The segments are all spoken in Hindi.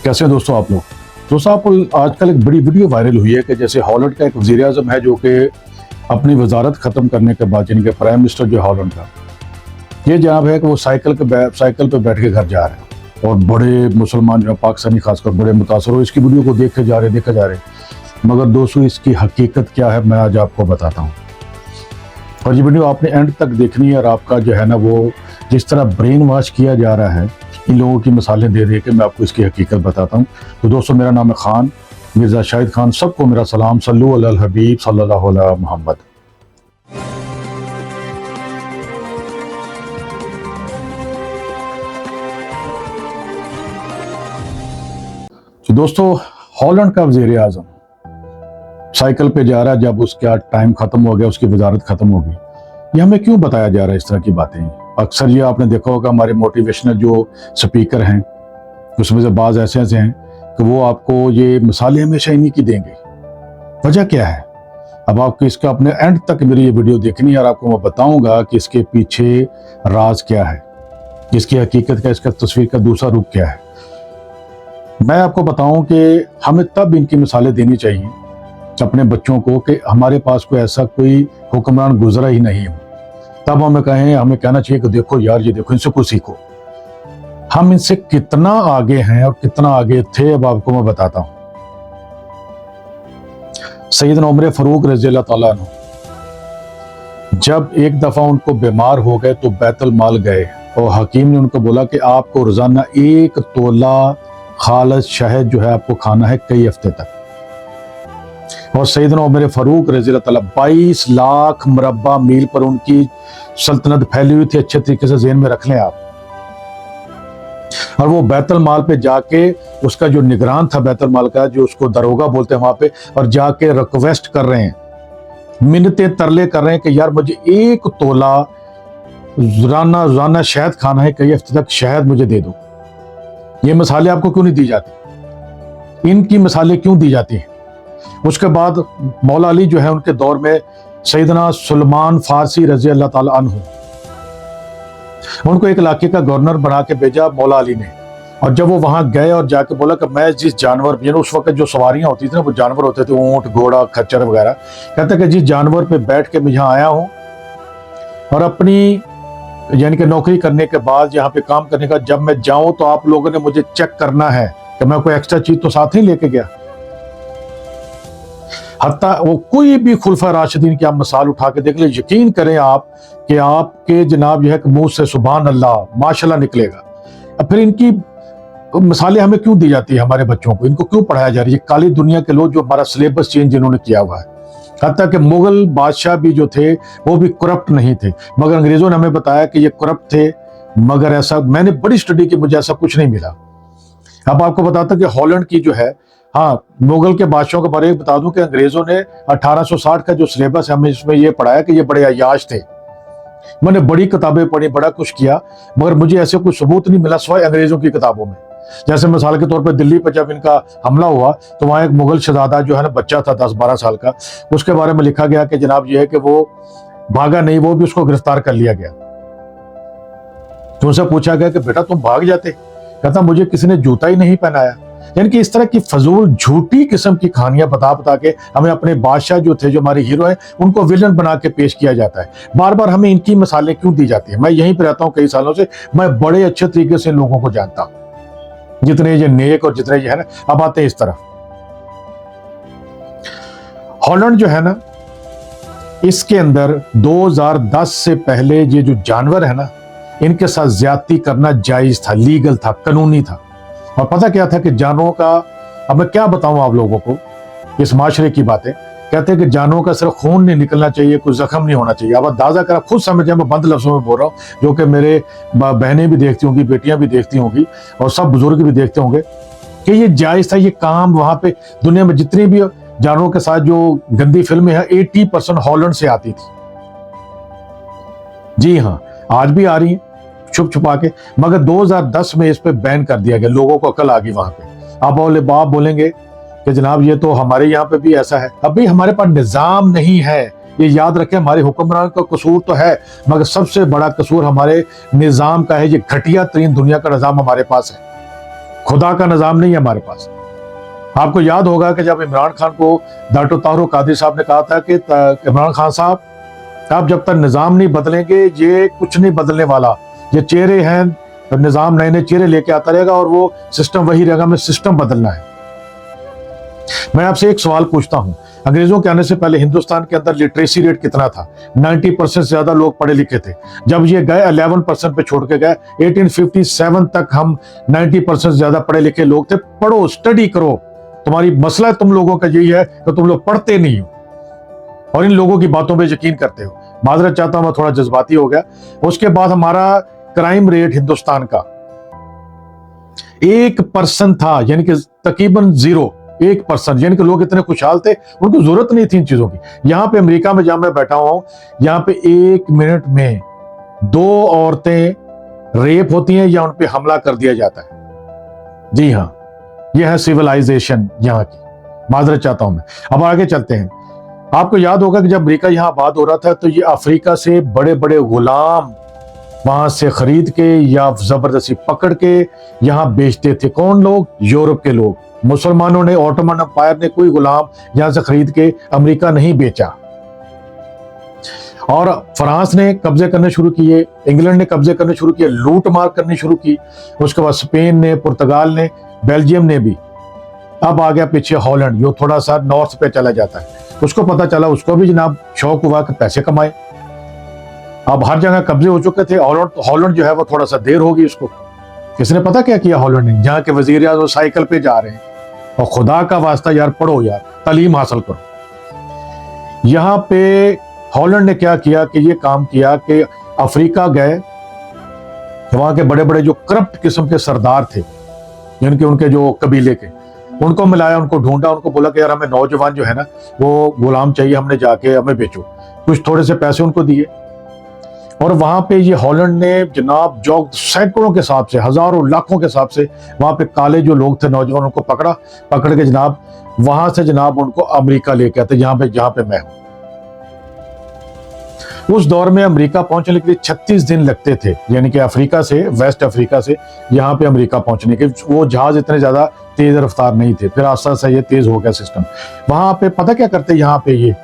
कैसे हैं दोस्तों आप लोग। दोस्तों आप आजकल एक बड़ी वीडियो वायरल हुई है कि जैसे हॉलैंड का एक वज़ीर आज़म है जो कि अपनी वजारत ख़त्म करने के बाद जिनके प्राइम मिनिस्टर जो हॉलैंड का ये जनाब है कि वो साइकिल पे बैठ के घर जा रहे हैं और बड़े मुसलमान जो है पाकिस्तानी खासकर बड़े मुतासर हो इसकी वीडियो को देखे जा रहे मगर दोस्तों इसकी हकीकत क्या है मैं आज आपको बताता हूँ और ये वीडियो आपने एंड तक देखनी है और आपका जो है ना वो जिस तरह ब्रेन वॉश किया जा रहा है इन लोगों की मिसालें दे के मैं आपको इसकी हकीकत बताता हूँ। तो दोस्तों मेरा नाम है खान मिर्ज़ा शाहिद खान, सबको मेरा सलाम, सल्लु अलल हबीब सल्लल्लाहु अलैहि मोहम्मद। तो दोस्तों हॉलैंड का वज़ीर आज़म साइकिल पे जा रहा है, जब उसका टाइम खत्म हो गया, उसकी वजारत खत्म हो गई, ये हमें क्यों बताया जा रहा है इस तरह की बातें। अक्सर ये आपने देखा होगा हमारे मोटिवेशनल जो स्पीकर हैं उसमें से बाज़ ऐसे हैं कि वो आपको ये मिसालें हमेशा इन्हीं की देंगे। वजह क्या है, अब आपको इसका अपने एंड तक मेरी ये वीडियो देखनी है और आपको मैं बताऊंगा कि इसके पीछे राज क्या है, इसकी हकीकत का, इसका तस्वीर का दूसरा रूप क्या है। मैं आपको बताऊं कि हमें तब इनकी मिसालें देनी चाहिए अपने बच्चों को कि हमारे पास कोई ऐसा कोई हुक्मरान गुजरा ही नहीं हो, तब हमें कहना चाहिए कि देखो यार, ये देखो, इनसे कुछ सीखो। हम इनसे कितना आगे हैं और कितना आगे थे अब आपको मैं बताता हूं। सैयदना उमर फारूक रज़ी अल्लाह तआला अन्हु जब एक दफा उनको बीमार हो गए तो बैतुल माल गए और हकीम ने उनको बोला कि आपको रोजाना 1 तोला खालिस शहद जो है आपको खाना है कई हफ्ते तक। और सैयदना उमर फारूक रज़ी अल्लाह तआला 22 लाख मुरब्बा मील पर उनकी सल्तनत फैली हुई थी, अच्छे तरीके से ज़हन में रख लें आप। और वो बैतुल माल पे जाके उसका जो निगरान था बैतुल माल का, जो उसको दरोगा बोलते हैं वहां पे, और जाके रिक्वेस्ट कर रहे हैं, मिन्नतें तरले कर रहे हैं कि यार मुझे 1 तोला रोजाना शहद खाना है, कई हफ्ते तक शहद मुझे दे दो। ये मिसालें आपको क्यों नहीं दी जाती, इनकी मिसालें क्यों दी जाती हैं। उसके बाद मौला अली जो है उनके दौर में सैयदना सुलेमान फारसी रज़ी अल्लाह ताला अन्हु, उनको एक इलाके का गवर्नर बना के भेजा मौला अली ने। और जब वो वहां गए और जाके बोला कि मैं जिस जानवर, उस वक्त जो सवारियां होती थी ना वो जानवर होते थे, ऊंट, घोड़ा, खच्चर वगैरह, कहते कि जिस जानवर पे बैठ के मैं यहाँ आया हूँ और अपनी यानी कि नौकरी करने के बाद यहाँ पे काम करने का, जब मैं जाऊं तो आप लोगों ने मुझे चेक करना है कि मैं कोई एक्स्ट्रा चीज तो साथ ही लेके गया। हत्ता वो कोई भी खुलफा राशिदीन की आप मिसाल उठा के देख ले, यकीन करें आप कि आपके जनाब यह मुंह से सुभान अल्लाह माशाल्लाह निकलेगा। अब फिर इनकी मिसालें हमें क्यों दी जाती है, हमारे बच्चों को इनको क्यों पढ़ाया जा रहा है। ये काली दुनिया के लोग जो हमारा सिलेबस चेंज जिन्होंने किया हुआ है, हत्ता कि मुगल बादशाह भी जो थे वो भी करप्ट नहीं थे, मगर अंग्रेजों ने हमें बताया कि ये करप्ट थे। मगर ऐसा मैंने बड़ी स्टडी की, मुझे ऐसा कुछ नहीं मिला। अब आपको बताता कि हॉलैंड की जो है, हाँ, मुगल के बादशाहों के बारे में बता दूं कि अंग्रेजों ने 1860 का जो सिलेबस है हमें इसमें ये पढ़ाया कि ये बड़े अय्याश थे। मैंने बड़ी किताबें पढ़ी, बड़ा कुछ किया, मगर मुझे ऐसे कोई सबूत नहीं मिला सिवाय अंग्रेजों की किताबों में। जैसे मिसाल के तौर पर दिल्ली पर जब इनका हमला हुआ तो वहां एक मुगल शहजादा जो है ना, बच्चा था 10-12 साल का, उसके बारे में लिखा गया कि जनाब ये है कि वो भागा नहीं, वो भी उसको गिरफ्तार कर लिया गया। तो उनसे पूछा गया कि बेटा तुम भाग जाते, कहता मुझे किसी ने जूता ही नहीं पहनाया। यानी कि इस तरह की फजूल झूठी किस्म की कहानियां बता के हमें अपने बादशाह जो थे, जो हमारे हीरो हैं, उनको विलन बना के पेश किया जाता है। बार बार हमें इनकी मिसालें क्यों दी जाती है। मैं यहीं पर रहता हूं कई सालों से, मैं बड़े अच्छे तरीके से लोगों को जानता हूं, जितने ये नेक और जितने ये है ना। अब आते हैं इस तरफ, हॉलैंड जो है ना, इसके अंदर 2010 से पहले ये जो जानवर है ना, इनके साथ ज्यादती करना जायज था, लीगल था, कानूनी था। और पता क्या था कि जानवरों का, अब मैं क्या बताऊं आप लोगों को, इस माशरे की बातें, कहते हैं कि जानवरों का सिर्फ खून नहीं निकलना चाहिए, कोई जख्म नहीं होना चाहिए। अब अंदाजा कर, खुद समझे, मैं बंद लफ्जों में बोल रहा हूँ, जो कि मेरे बहनें भी देखती होंगी, बेटियां भी देखती होंगी और सब बुजुर्ग भी देखते होंगे कि ये जायज था, ये काम। वहां पे दुनिया में जितनी भी जानवरों के साथ जो गंदी फिल्में हैं 80% हॉलैंड से आती थी। जी हाँ, आज भी आ रही है छुप छुपा के, मगर 2010 में इस पे बैन कर दिया गया। लोगों को अकल आ गई वहां पे। अब आप बोलेंगे कि जनाब ये तो हमारे यहाँ पे भी ऐसा है। अभी हमारे पास निजाम नहीं है, ये याद रखें। हमारे हुक्मरान का कसूर तो है, मगर सबसे बड़ा कसूर हमारे निजाम का है। ये घटिया तरीन दुनिया का निजाम हमारे पास है। खुदा का निज़ाम नहीं है हमारे पास। आपको याद होगा कि जब इमरान खान को डॉक्टर ताहिर कादरी साहब ने कहा था कि इमरान खान साहब, आप जब तक निज़ाम नहीं बदलेंगे ये कुछ नहीं बदलने वाला, ये चेहरे हैं, निज़ाम नए नए चेहरे लेके आता रहेगा और वो सिस्टम वही रहेगा, हमें सिस्टम बदलना है। मैं आपसे एक सवाल पूछता हूं, अंग्रेजों के आने से पहले हिंदुस्तान के अंदर लिटरेसी रेट कितना था? 90% से ज्यादा लोग पढ़े लिखे थे। जब ये गए 11% पे छोड़ के गए। 1857 तक हम 90% से ज्यादा पढ़े लिखे लोग थे। पढ़ो, स्टडी करो। तुम्हारी मसला तुम लोगों का यही है कि तुम लोग पढ़ते नहीं हो और इन लोगों की बातों पे यकीन करते हो। माजरत चाहता हूं, मैं थोड़ा जज्बाती हो गया। उसके बाद हमारा क्राइम रेट हिंदुस्तान का 1% था, यानी कि तकरीबन 1%, यानी कि लोग इतने खुशहाल थे, उनको जरूरत नहीं थी इन चीजों की। यहां पे अमेरिका में जहां मैं बैठा हुआ हूं, यहां पे 1 मिनट में 2 औरतें रेप होती हैं या उन पे हमला कर दिया जाता है। जी हाँ, यह है सिविलाइजेशन यहाँ की। माजरत चाहता हूं मैं। अब आगे चलते हैं। आपको याद होगा कि जब अमेरिका यहाँ आबाद हो रहा था तो ये अफ्रीका से बड़े बड़े गुलाम वहां से खरीद के या जबरदस्ती पकड़ के यहाँ बेचते थे। कौन लोग? यूरोप के लोग। मुसलमानों ने, ऑटोमन एम्पायर ने कोई गुलाम यहां से खरीद के अमेरिका नहीं बेचा। और फ्रांस ने कब्जे करने शुरू किए, इंग्लैंड ने कब्जे करने शुरू किए, लूट मार करनी शुरू की। उसके बाद स्पेन ने, पुर्तगाल ने, बेल्जियम ने भी। अब आ गया पीछे हॉलैंड, जो थोड़ा सा नॉर्थ पे चला जाता है। उसको पता चला, उसको भी जनाब शौक हुआ कि पैसे कमाए। अब हर जगह कब्जे हो चुके थे। हॉलैंड जो है वो थोड़ा सा देर होगी उसको। किसने पता क्या किया हॉलैंड ने? जहाँ के वजीर आज़म साइकिल पे जा रहे हैं। और खुदा का वास्ता यार, पढ़ो यार, तालीम हासिल करो। यहाँ पे हॉलैंड ने क्या किया कि ये काम किया कि अफ्रीका गए, वहां के बड़े बड़े जो करप्ट किस्म के सरदार थे, यानी कि उनके जो कबीले के, उनको मिलाया, उनको ढूंढा, उनको बोला कि यार हमें नौजवान जो है ना वो गुलाम चाहिए, हमने जाके हमें बेचो। कुछ थोड़े से पैसे उनको दिए और वहां पे ये हॉलैंड ने जनाब जो सैकड़ों के हिसाब से, हजारों लाखों के हिसाब से वहां पे काले जो लोग थे नौजवान, उनको पकड़ के जनाब वहां से जनाब उनको अमेरिका लेके आते, जहां पे मैं हूं। उस दौर में अमेरिका पहुंचने के लिए 36 दिन लगते थे, यानी कि अफ्रीका से, वेस्ट अफ्रीका से यहाँ पे अमेरिका पहुंचने के। वो जहाज इतने ज्यादा तेज रफ्तार नहीं थे, फिर आस्ता आस्ता ये तेज हो गया सिस्टम। वहां पे पता क्या करते, यहाँ पे ये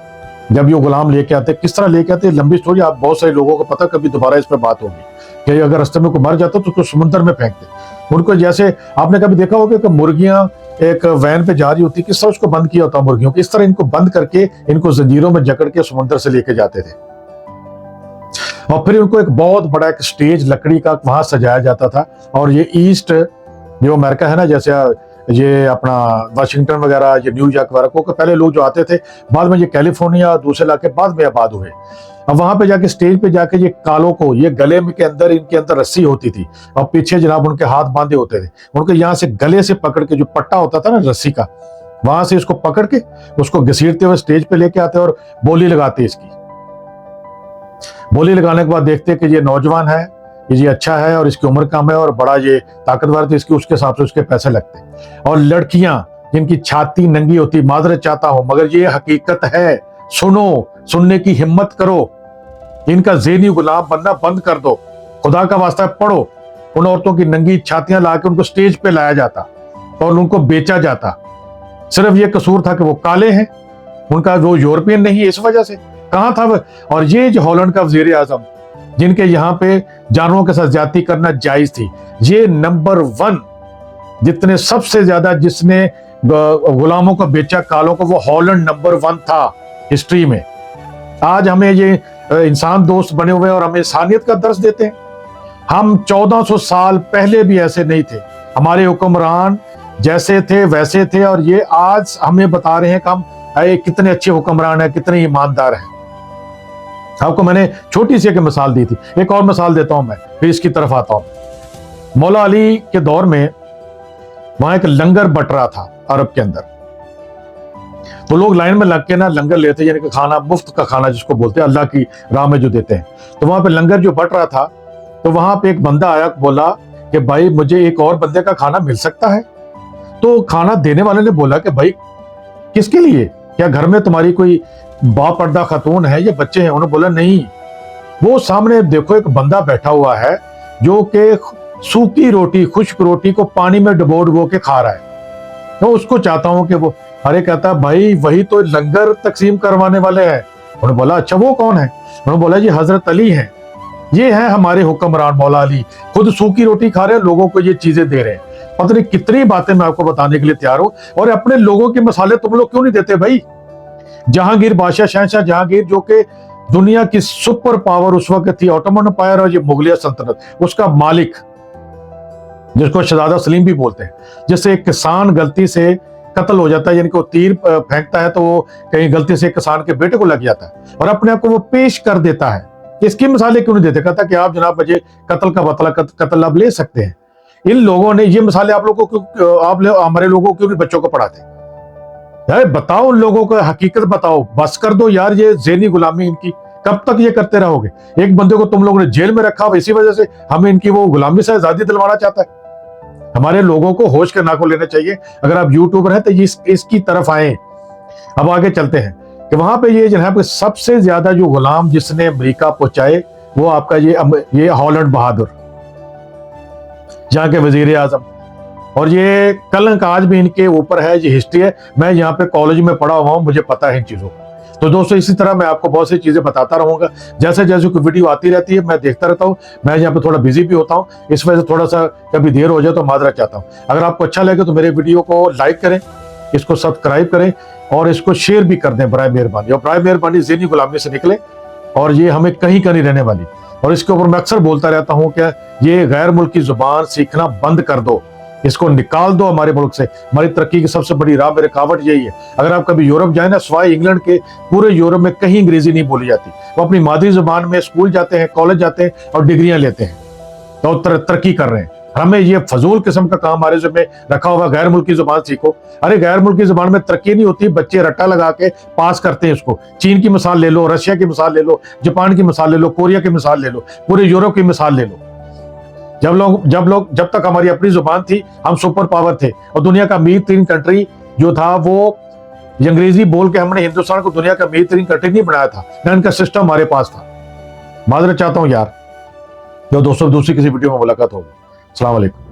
जब ये गुलाम लेके आते, किस तरह लेके आते, लंबी स्टोरी, आप बहुत सारे लोगों को पता, कभी दोबारा इस पर बात होगी कि अगर रास्ते में कोई मर जाता तो उसको समुद्र में फेंकते। उनको जैसे आपने कभी देखा होगा कि मुर्गियां एक वैन पे जा रही होती, किस तरह उसको बंद किया होता मुर्गियों को, इस तरह इनको बंद करके इनको जंजीरों में जकड़ के समुद्र से लेके जाते थे। और फिर उनको एक बहुत बड़ा एक स्टेज लकड़ी का वहां सजाया जाता था। और ये ईस्ट जो अमेरिका है ना, जैसे ये अपना वाशिंगटन वगैरह, ये न्यूयॉर्क वगैरह को पहले लोग जो आते थे, बाद में ये कैलिफोर्निया दूसरे इलाके बाद में आबाद हुए। अब वहां पे जाके स्टेज पे जाके ये कालों को, ये गले में के अंदर, इनके अंदर रस्सी होती थी और पीछे जनाब उनके हाथ बांधे होते थे। उनके यहाँ से गले से पकड़ के जो पट्टा होता था ना रस्सी का, वहां से इसको पकड़ के उसको घसीटते हुए स्टेज पे लेके आते और बोली लगाते। इसकी बोली लगाने के बाद देखते कि ये नौजवान है, ये अच्छा है और इसकी उम्र कम है और बड़ा ये ताकतवर, तो इसके उसके हिसाब से उसके पैसे लगते। और लड़कियां जिनकी छाती नंगी होती, माजरत चाहता हूं मगर ये हकीकत है, सुनो, सुनने की हिम्मत करो, इनका ज़हनी गुलाम बनना बंद कर दो। खुदा का वास्ता पढ़ो। उन औरतों की नंगी छातियां ला के उनको स्टेज पे लाया जाता और उनको बेचा जाता। सिर्फ ये कसूर था कि वो काले हैं, उनका वो यूरोपियन नहीं है, इस वजह से कहां था वो। और ये जो हॉलैंड का वजीर आजम, जिनके यहाँ पे जानवरों के साथ ज्यादती करना जायज थी, ये नंबर 1 जितने सबसे ज्यादा जिसने गुलामों को बेचा कालों को, वो हॉलैंड नंबर 1 था हिस्ट्री में। आज हमें ये इंसान दोस्त बने हुए और हमें इंसानियत का दर्स देते हैं। हम 1400 साल पहले भी ऐसे नहीं थे, हमारे हुक्मरान जैसे थे वैसे थे, और ये आज हमें बता रहे हैं कि हम कितने अच्छे हुक्मरान हैं, कितने ईमानदार हैं। आपको मैंने छोटी सी एक मिसाल दी थी, एक और मिसाल देता हूं मैं, फिर इसकी तरफ आता हूं। मौला अली के दौर में वहां एक लंगर बट रहा था अरब के अंदर, तो लोग लाइन में लग के ना लंगर लेते, यानी कि खाना, मुफ्त का खाना जिसको बोलते हैं, अल्लाह की राह में जो देते हैं। तो वहां पे लंगर जो बट रहा था, तो वहां पे एक बंदा आया, बोला कि भाई मुझे एक और बंदे का खाना मिल सकता है। तो खाना देने वाले ने बोला कि भाई किसके लिए, क्या घर में तुम्हारी कोई बापर्दा खातून है या बच्चे हैं? उन्होंने बोला नहीं, वो सामने देखो एक बंदा बैठा हुआ है जो कि सूखी रोटी, खुश्क रोटी को पानी में डुबो के खा रहा है। तो उसको चाहता हूं कि वो, अरे कहता भाई वही तो लंगर तकसीम करवाने वाले हैं। उन्होंने बोला अच्छा वो कौन है? उन्होंने बोला जी हजरत अली हैं, ये हैं हमारे हुक्मरान मौला अली, खुद सूखी रोटी खा रहे हैं, लोगों को ये चीजें दे रहे हैं। पता नहीं कितनी बातें मैं आपको बताने के लिए तैयार हूं। और अपने लोगों के मसाले तुम लोग क्यों नहीं देते भाई? जहांगीर बादशाह, शहंशाह जहांगीर, जो कि दुनिया की सुपर पावर उस वक्त थी, ऑटोमन एम्पायर और ये मुगलिया सल्तनत, उसका मालिक, जिसको शहजादा सलीम भी बोलते हैं। जैसे एक किसान गलती से कत्ल हो जाता है, यानी कि वो तीर फेंकता है तो वो कहीं गलती से किसान के बेटे को लग जाता है और अपने आप को वो पेश कर देता है। इसके मिसाले क्यों नहीं देते? कहता कि आप जनाब मुझे कत्ल का बदला, कत्ल आप ले सकते हैं। इन लोगों ने ये मिसाले आप लोगों को, हमारे लोगों को क्यों नहीं बच्चों को पढ़ाते? यार बताओ उन लोगों को हकीकत बताओ, बस कर दो यार ये ज़हनी गुलामी इनकी। कब तक ये करते रहोगे? एक बंदे को तुम लोगों ने जेल में रखा, इसी वजह से हमें इनकी वो गुलामी से आजादी दिलवाना चाहता है। हमारे लोगों को होश के नाको लेना चाहिए। अगर आप यूट्यूबर हैं तो इसकी तरफ आए। अब आगे चलते हैं कि वहां पे ये जनाब पे सबसे ज्यादा जो गुलाम जिसने अमेरिका पहुंचाए वो आपका ये हॉलैंड बहादुर, जहां के वजीर आजम। और ये कलंक आज भी इनके ऊपर है, ये हिस्ट्री है। मैं यहाँ पे कॉलेज में पढ़ा हुआ हूँ, मुझे पता है इन चीजों का। तो दोस्तों इसी तरह मैं आपको बहुत सी चीजें बताता रहूंगा, जैसे जैसे कोई वीडियो आती रहती है मैं देखता रहता हूँ। मैं यहाँ पे थोड़ा बिजी भी होता हूँ, इस वजह से थोड़ा सा कभी देर हो जाए तो माजरा चाहता हूँ। अगर आपको अच्छा लगे तो मेरे वीडियो को लाइक करें, इसको सब्सक्राइब करें और इसको शेयर भी कर दें बराए मेहरबानी। और बराए मेहरबानी ज़हनी गुलामी से निकले और ये हमें कहीं का नहीं रहने वाली। और इसके ऊपर मैं अक्सर बोलता रहता हूँ क्या, ये गैर मुल्की जुबान सीखना बंद कर दो, इसको निकाल दो हमारे मुल्क से। हमारी तरक्की की सबसे बड़ी राह में रुकावट यही है। अगर आप कभी यूरोप जाए ना, सिवाय इंग्लैंड के पूरे यूरोप में कहीं अंग्रेजी नहीं बोली जाती। वो अपनी मादरी जुबान में स्कूल जाते हैं, कॉलेज जाते हैं और डिग्रियां लेते हैं तो तरक्की कर रहे हैं। हमें ये फजूल किस्म का काम हमारे जिम्मे रखा हुआ, गैर मुल्की जुबान सीखो। अरे गैर मुल्की जुबान में तरक्की नहीं होती, बच्चे रट्टा लगा के पास करते हैं इसको। चीन की मिसाल ले लो, रशिया की मिसाल ले लो, जापान की मिसाल ले लो, कोरिया की मिसाल ले लो, पूरे यूरोप की मिसाल ले लो। जब तक हमारी अपनी जुबान थी हम सुपर पावर थे और दुनिया का अमीर तरीन कंट्री जो था वो अंग्रेजी बोल के हमने हिंदुस्तान को दुनिया का अमीर तरीन कंट्री नहीं बनाया था, ना इनका सिस्टम हमारे पास था। माजरत चाहता हूं यार। जो दोस्तों दूसरी किसी वीडियो में मुलाकात होगी। अस्सलाम वालेकुम।